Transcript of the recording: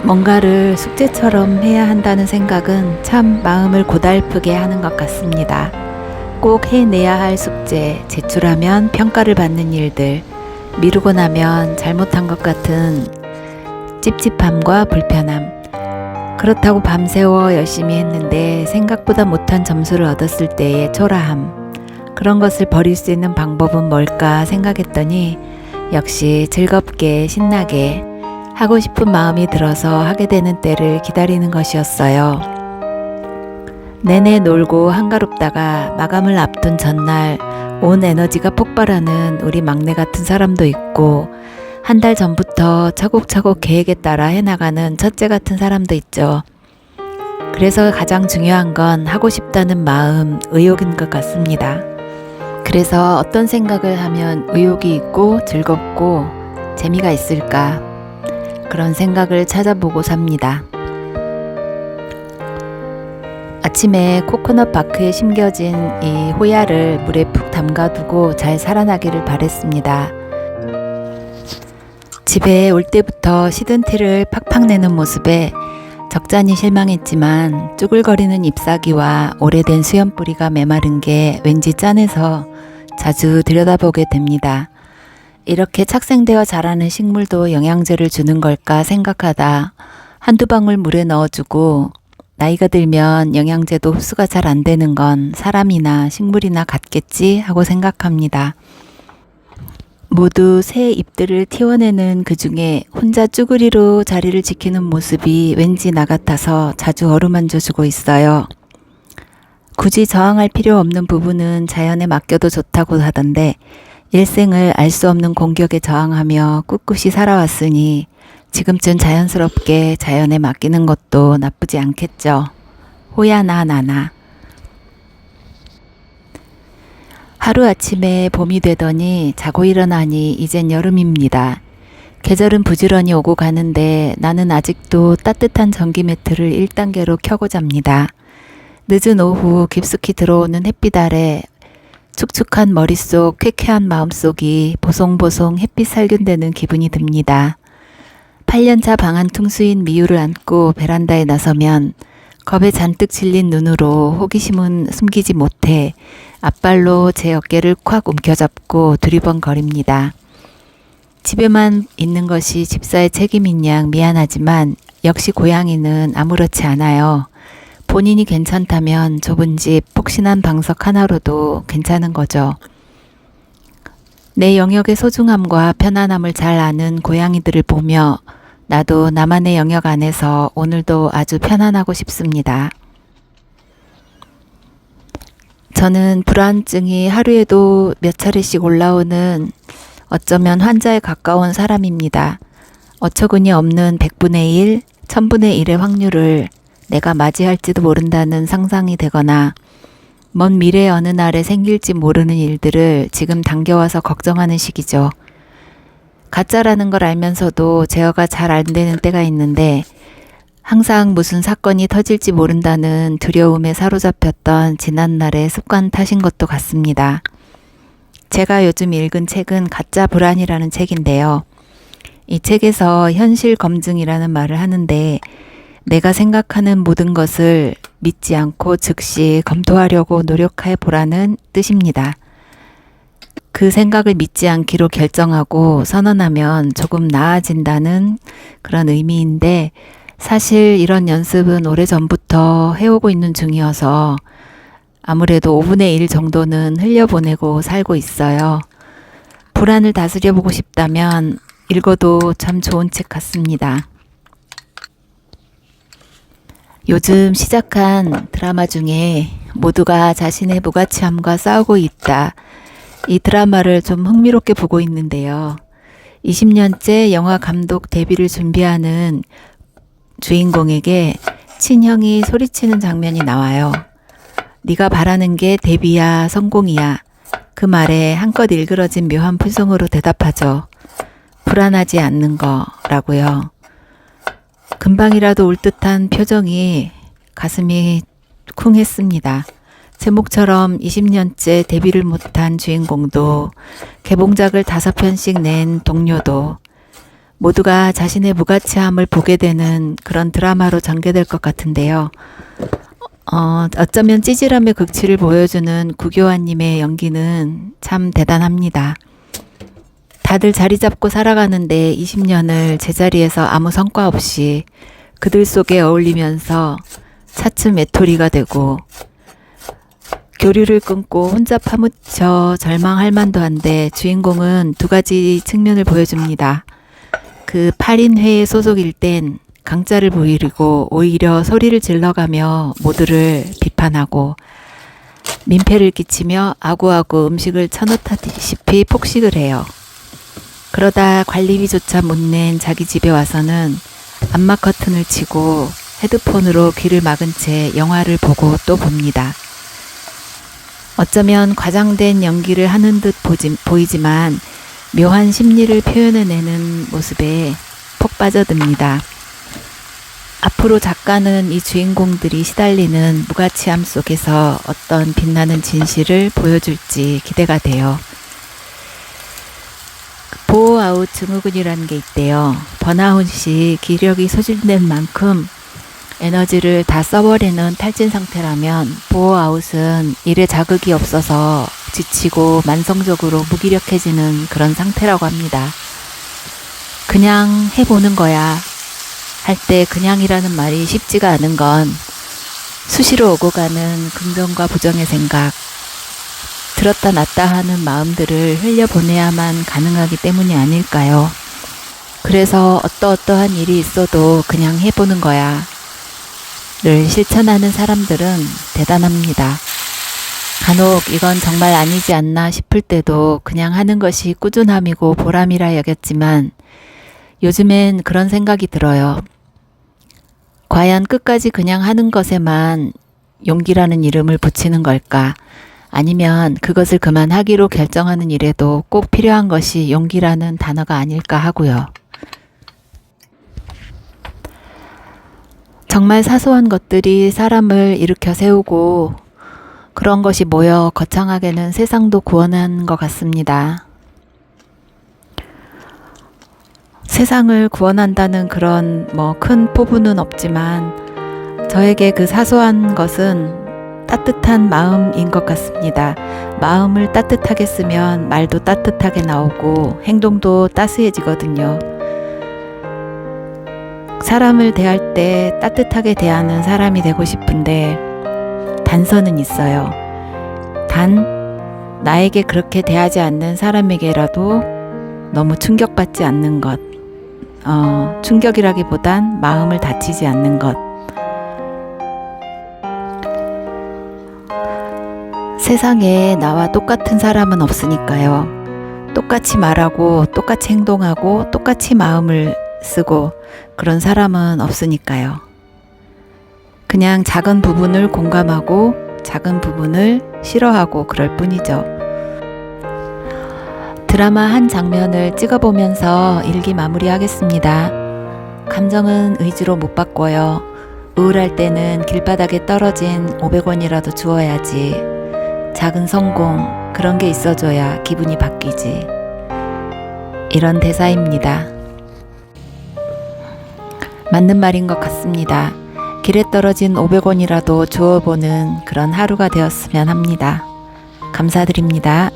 뭔가를 숙제처럼 해야 한다는 생각은 참 마음을 고달프게 하는 것 같습니다. 꼭 해내야 할 숙제, 제출하면 평가를 받는 일들, 미루고 나면 잘못한 것 같은 찝찝함과 불편함. 그렇다고 밤새워 열심히 했는데 생각보다 못한 점수를 얻었을 때의 초라함. 그런 것을 버릴 수 있는 방법은 뭘까 생각했더니 역시 즐겁게 신나게 하고 싶은 마음이 들어서 하게 되는 때를 기다리는 것이었어요. 내내 놀고 한가롭다가 마감을 앞둔 전날 온 에너지가 폭발하는 우리 막내 같은 사람도 있고, 한 달 전부터 차곡차곡 계획에 따라 해나가는 첫째 같은 사람도 있죠. 그래서 가장 중요한 건 하고 싶다는 마음, 의욕인 것 같습니다. 그래서 어떤 생각을 하면 의욕이 있고 즐겁고 재미가 있을까? 그런 생각을 찾아보고 삽니다. 아침에 코코넛 바크에 심겨진 이 호야를 물에 푹 담가두고 잘 살아나기를 바랬습니다. 집에 올 때부터 시든 티를 팍팍 내는 모습에 적잖이 실망했지만 쭈글거리는 잎사귀와 오래된 수염뿌리가 메마른 게 왠지 짠해서 자주 들여다보게 됩니다. 이렇게 착생되어 자라는 식물도 영양제를 주는 걸까 생각하다 한두 방울 물에 넣어주고, 나이가 들면 영양제도 흡수가 잘 안 되는 건 사람이나 식물이나 같겠지 하고 생각합니다. 모두 새 잎들을 틔워내는 그 중에 혼자 쭈그리로 자리를 지키는 모습이 왠지 나 같아서 자주 어루만져주고 있어요. 굳이 저항할 필요 없는 부분은 자연에 맡겨도 좋다고 하던데, 일생을 알 수 없는 공격에 저항하며 꿋꿋이 살아왔으니 지금쯤 자연스럽게 자연에 맡기는 것도 나쁘지 않겠죠. 호야나 나나. 하루아침에 봄이 되더니 자고 일어나니 이젠 여름입니다. 계절은 부지런히 오고 가는데 나는 아직도 따뜻한 전기 매트를 1단계로 켜고 잡니다. 늦은 오후 깊숙이 들어오는 햇빛 아래 축축한 머릿속, 쾌쾌한 마음속이 보송보송 햇빛 살균되는 기분이 듭니다. 8년차 방한 퉁수인 미유를 안고 베란다에 나서면 겁에 잔뜩 질린 눈으로 호기심은 숨기지 못해 앞발로 제 어깨를 콱 움켜잡고 두리번거립니다. 집에만 있는 것이 집사의 책임인 양 미안하지만 역시 고양이는 아무렇지 않아요. 본인이 괜찮다면 좁은 집, 폭신한 방석 하나로도 괜찮은 거죠. 내 영역의 소중함과 편안함을 잘 아는 고양이들을 보며 나도 나만의 영역 안에서 오늘도 아주 편안하고 싶습니다. 저는 불안증이 하루에도 몇 차례씩 올라오는 어쩌면 환자에 가까운 사람입니다. 어처구니 없는 100분의 1, 1000분의 1의 확률을 내가 맞이할지도 모른다는 상상이 되거나 먼 미래 어느 날에 생길지 모르는 일들을 지금 당겨와서 걱정하는 시기죠. 가짜라는 걸 알면서도 제어가 잘 안 되는 때가 있는데, 항상 무슨 사건이 터질지 모른다는 두려움에 사로잡혔던 지난날의 습관 탓인 것도 같습니다. 제가 요즘 읽은 책은 가짜 불안이라는 책인데요. 이 책에서 현실 검증이라는 말을 하는데, 내가 생각하는 모든 것을 믿지 않고 즉시 검토하려고 노력해 보라는 뜻입니다. 그 생각을 믿지 않기로 결정하고 선언하면 조금 나아진다는 그런 의미인데, 사실 이런 연습은 오래전부터 해오고 있는 중이어서 아무래도 5분의 1 정도는 흘려보내고 살고 있어요. 불안을 다스려보고 싶다면 읽어도 참 좋은 책 같습니다. 요즘 시작한 드라마 중에 모두가 자신의 무가치함과 싸우고 있다. 이 드라마를 좀 흥미롭게 보고 있는데요. 20년째 영화 감독 데뷔를 준비하는 주인공에게 친형이 소리치는 장면이 나와요. 네가 바라는 게 데뷔야, 성공이야. 그 말에 한껏 일그러진 묘한 표정으로 대답하죠. 불안하지 않는 거라고요. 금방이라도 올 듯한 표정이 가슴이 쿵했습니다. 제목처럼 20년째 데뷔를 못한 주인공도, 개봉작을 5편씩 낸 동료도 모두가 자신의 무가치함을 보게 되는 그런 드라마로 전개될 것 같은데요. 어쩌면 찌질함의 극치를 보여주는 구교환님의 연기는 참 대단합니다. 다들 자리 잡고 살아가는데 20년을 제자리에서 아무 성과 없이 그들 속에 어울리면서 차츰 외톨이가 되고 교류를 끊고 혼자 파묻혀 절망할 만도 한데 주인공은 두 가지 측면을 보여줍니다. 그 8인회의 소속일 땐 강자를 보이고 오히려 소리를 질러가며 모두를 비판하고 민폐를 끼치며 아구아구 음식을 쳐놓다시피 폭식을 해요. 그러다 관리비조차 못 낸 자기 집에 와서는 암막 커튼을 치고 헤드폰으로 귀를 막은 채 영화를 보고 또 봅니다. 어쩌면 과장된 연기를 하는 듯 보이지만 묘한 심리를 표현해내는 모습에 폭 빠져듭니다. 앞으로 작가는 이 주인공들이 시달리는 무가치함 속에서 어떤 빛나는 진실을 보여줄지 기대가 돼요. 보어아웃 증후군이라는 게 있대요. 번아웃이 기력이 소진된 만큼 에너지를 다 써버리는 탈진 상태라면 보어아웃은 일에 자극이 없어서 지치고 만성적으로 무기력해지는 그런 상태라고 합니다. 그냥 해보는 거야 할 때 그냥이라는 말이 쉽지가 않은 건 수시로 오고 가는 긍정과 부정의 생각, 들었다 놨다 하는 마음들을 흘려보내야만 가능하기 때문이 아닐까요? 그래서 어떠한 일이 있어도 그냥 해보는 거야 를 실천하는 사람들은 대단합니다. 간혹 이건 정말 아니지 않나 싶을 때도 그냥 하는 것이 꾸준함이고 보람이라 여겼지만 요즘엔 그런 생각이 들어요. 과연 끝까지 그냥 하는 것에만 용기라는 이름을 붙이는 걸까? 아니면 그것을 그만하기로 결정하는 일에도 꼭 필요한 것이 용기라는 단어가 아닐까 하고요. 정말 사소한 것들이 사람을 일으켜 세우고 그런 것이 모여 거창하게는 세상도 구원한 것 같습니다. 세상을 구원한다는 그런 큰 포부는 없지만 저에게 그 사소한 것은 따뜻한 마음인 것 같습니다. 마음을 따뜻하게 쓰면 말도 따뜻하게 나오고 행동도 따스해지거든요. 사람을 대할 때 따뜻하게 대하는 사람이 되고 싶은데 단서는 있어요. 단 나에게 그렇게 대하지 않는 사람에게라도 너무 충격받지 않는 것. 충격이라기보단 마음을 다치지 않는 것. 세상에 나와 똑같은 사람은 없으니까요. 똑같이 말하고 똑같이 행동하고 똑같이 마음을 쓰고 그런 사람은 없으니까요. 그냥 작은 부분을 공감하고 작은 부분을 싫어하고 그럴 뿐이죠. 드라마 한 장면을 찍어보면서 일기 마무리하겠습니다. 감정은 의지로 못 바꿔요. 우울할 때는 길바닥에 떨어진 500원이라도 주어야지. 작은 성공, 그런 게 있어줘야 기분이 바뀌지. 이런 대사입니다. 맞는 말인 것 같습니다. 길에 떨어진 500원이라도 주워보는 그런 하루가 되었으면 합니다. 감사드립니다.